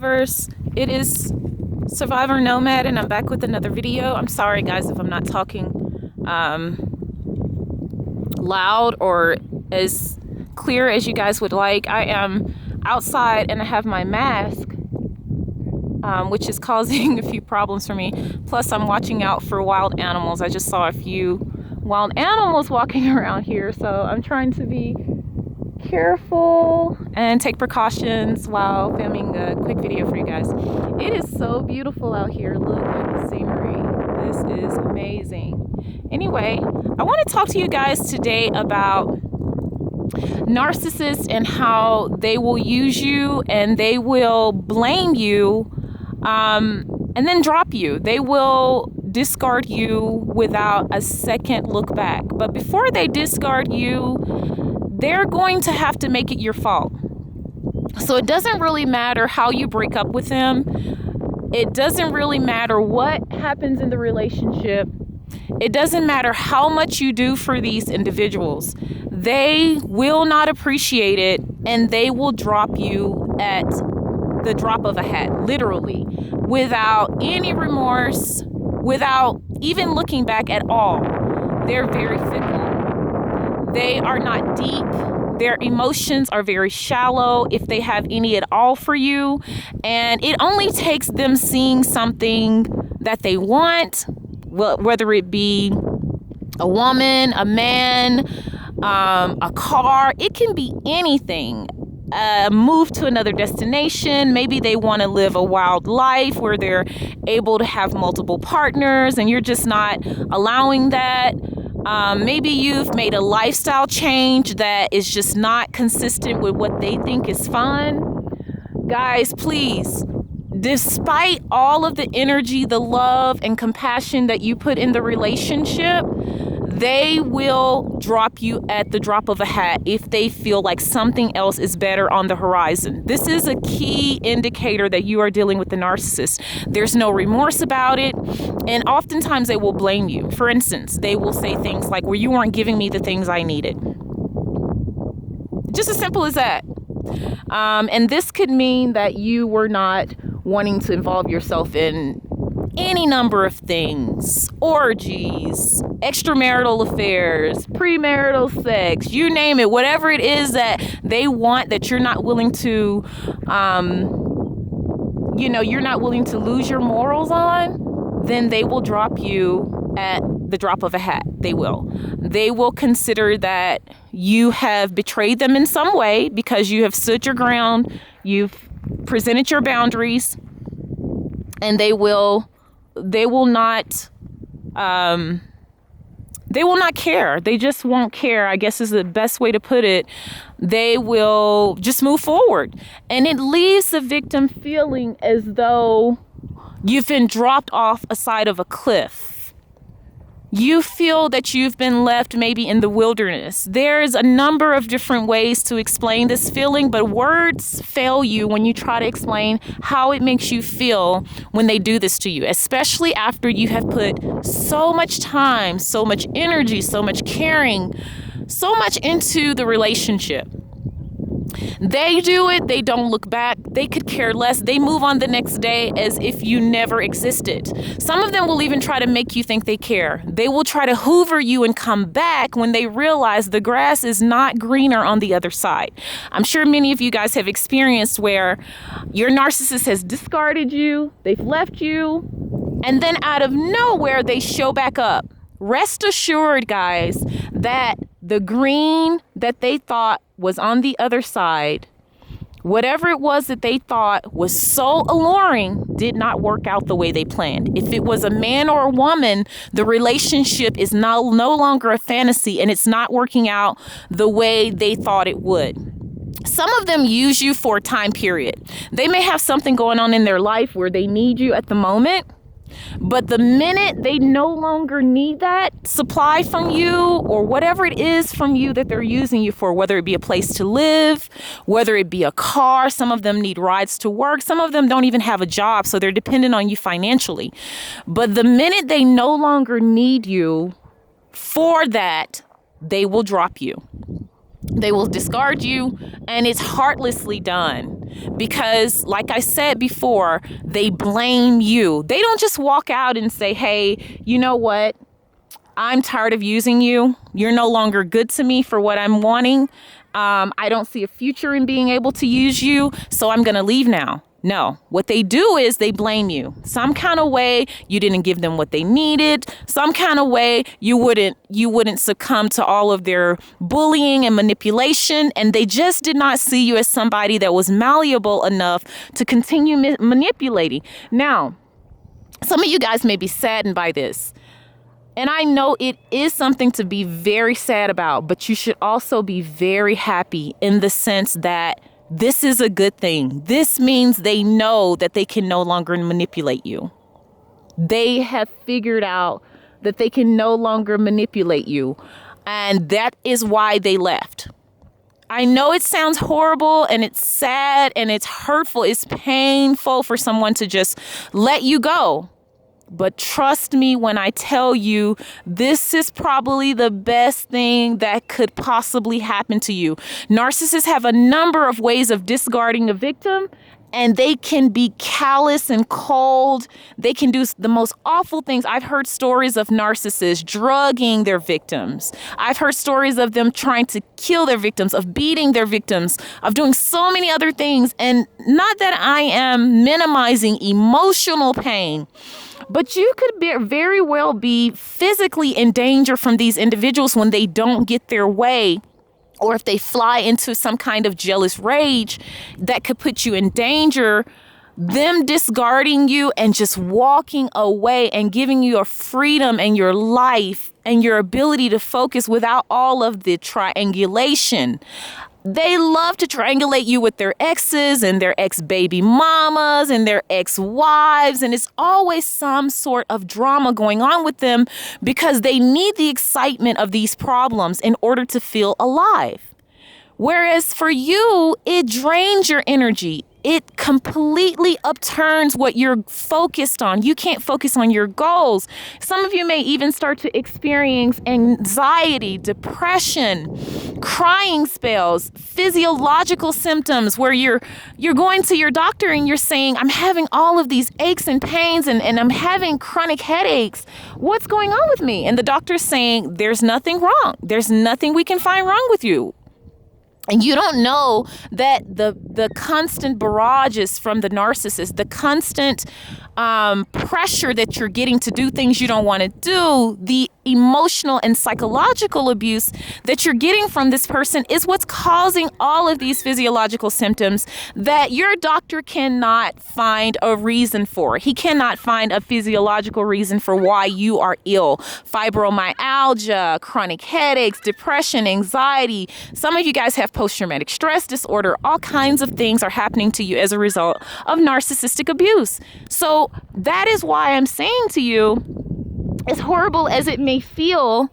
survivors. It is Survivor Nomad, and I'm back with another video. I'm sorry, guys, if I'm not talking loud or as clear as you guys would like. I am outside and I have my mask, which is causing a few problems for me. Plus, I'm watching out for wild animals. I just saw a few wild animals walking around here, so I'm trying to be careful and take precautions while filming a quick video for you guys. It is so beautiful out here. Look at the scenery. This is amazing. Anyway, I want to talk to you guys today about narcissists and how they will use you and they will blame you and then drop you. They will discard you without a second look back. But before they discard you, they're going to have to make it your fault. So it doesn't really matter how you break up with them. It doesn't really matter what happens in the relationship. It doesn't matter how much you do for these individuals. They will not appreciate it, and they will drop you at the drop of a hat, literally, without any remorse, without even looking back at all. They're very fickle. They are not deep. Their emotions are very shallow, if they have any at all for you. And it only takes them seeing something that they want, whether it be a woman, a man, a car. It can be anything. Move to another destination. Maybe they want to live a wild life where they're able to have multiple partners and you're just not allowing that. Maybe you've made a lifestyle change that is just not consistent with what they think is fun. Guys, please, despite all of the energy, the love and compassion that you put in the relationship, they will drop you at the drop of a hat if they feel like something else is better on the horizon. This is a key indicator that you are dealing with the narcissist. There's no remorse about it, and oftentimes they will blame you. For instance, they will say things like, well, you weren't giving me the things I needed. Just as simple as that. And this could mean that you were not wanting to involve yourself in any number of things: orgies, extramarital affairs, premarital sex, you name it. Whatever it is that they want that you're not willing to, you're not willing to lose your morals on, then they will drop you at the drop of a hat. They will. They will consider that you have betrayed them in some way because you have stood your ground, you've presented your boundaries, and they will not care. They just won't care, I guess is the best way to put it. They will just move forward. And it leaves the victim feeling as though you've been dropped off a side of a cliff. You feel that you've been left maybe in the wilderness. There's a number of different ways to explain this feeling, but words fail you when you try to explain how it makes you feel when they do this to you, especially after you have put so much time, so much energy, so much caring, so much into the relationship. They do it, they don't look back, they could care less, they move on the next day as if you never existed. Some of them will even try to make you think they care. They will try to hoover you and come back when they realize the grass is not greener on the other side. I'm sure many of you guys have experienced where your narcissist has discarded you, they've left you, and then out of nowhere they show back up. Rest assured, guys, that the green that they thought was on the other side, whatever it was that they thought was so alluring, did not work out the way they planned. If it was a man or a woman, the relationship is no longer a fantasy and it's not working out the way they thought it would. Some of them use you for a time period. They may have something going on in their life where they need you at the moment, but the minute they no longer need that supply from you or whatever it is from you that they're using you for, whether it be a place to live, whether it be a car, some of them need rides to work, some of them don't even have a job, so they're dependent on you financially. But the minute they no longer need you for that, they will drop you. They will discard you, and it's heartlessly done. Because, like I said before, they blame you. They don't just walk out and say, hey, you know what? I'm tired of using you. You're no longer good to me for what I'm wanting. I don't see a future in being able to use you, so I'm going to leave now. No, what they do is they blame you. Some kind of way you didn't give them what they needed. Some kind of way you wouldn't succumb to all of their bullying and manipulation. And they just did not see you as somebody that was malleable enough to continue manipulating. Now, some of you guys may be saddened by this. And I know it is something to be very sad about, but you should also be very happy in the sense that this is a good thing. This means they know that they can no longer manipulate you. They have figured out that they can no longer manipulate you. And that is why they left. I know it sounds horrible and it's sad and it's hurtful. It's painful for someone to just let you go. But trust me when I tell you, this is probably the best thing that could possibly happen to you. Narcissists have a number of ways of discarding a victim, and they can be callous and cold. They can do the most awful things. I've heard stories of narcissists drugging their victims. I've heard stories of them trying to kill their victims, of beating their victims, of doing so many other things. And not that I am minimizing emotional pain, but you could very well be physically in danger from these individuals when they don't get their way, or if they fly into some kind of jealous rage that could put you in danger. Them discarding you and just walking away and giving you your freedom and your life and your ability to focus without all of the triangulation. They love to triangulate you with their exes and their ex-baby mamas and their ex-wives. And it's always some sort of drama going on with them because they need the excitement of these problems in order to feel alive. Whereas for you, it drains your energy. It completely upturns what you're focused on. You can't focus on your goals. Some of you may even start to experience anxiety, depression, crying spells, physiological symptoms where you're going to your doctor and you're saying, I'm having all of these aches and pains and I'm having chronic headaches. What's going on with me? And the doctor's saying, there's nothing wrong. There's nothing we can find wrong with you. And you don't know that the constant barrages from the narcissist, the constant pressure that you're getting to do things you don't want to do, the emotional and psychological abuse that you're getting from this person is what's causing all of these physiological symptoms that your doctor cannot find a reason for. He cannot find a physiological reason for why you are ill. Fibromyalgia, chronic headaches, depression, anxiety. Some of you guys have post-traumatic stress disorder. All kinds of things are happening to you as a result of narcissistic abuse. So that is why I'm saying to you, as horrible as it may feel,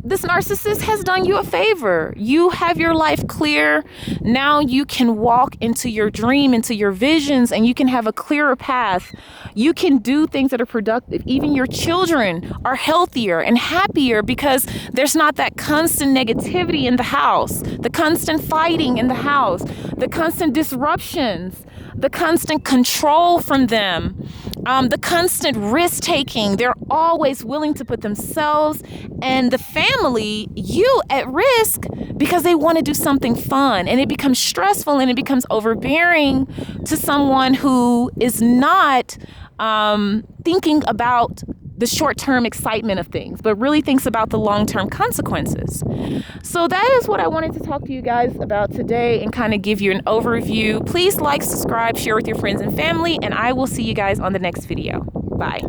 this narcissist has done you a favor. You have your life clear. Now you can walk into your dream, into your visions, and you can have a clearer path. You can do things that are productive. Even your children are healthier and happier because there's not that constant negativity in the house, the constant fighting in the house, the constant disruptions, the constant control from them, the constant risk taking. They're always willing to put themselves and the family, you, at risk because they want to do something fun, and it becomes stressful and it becomes overbearing to someone who is not thinking about the short-term excitement of things, but really thinks about the long-term consequences. So that is what I wanted to talk to you guys about today and kind of give you an overview. Please like, subscribe, share with your friends and family, and I will see you guys on the next video. Bye.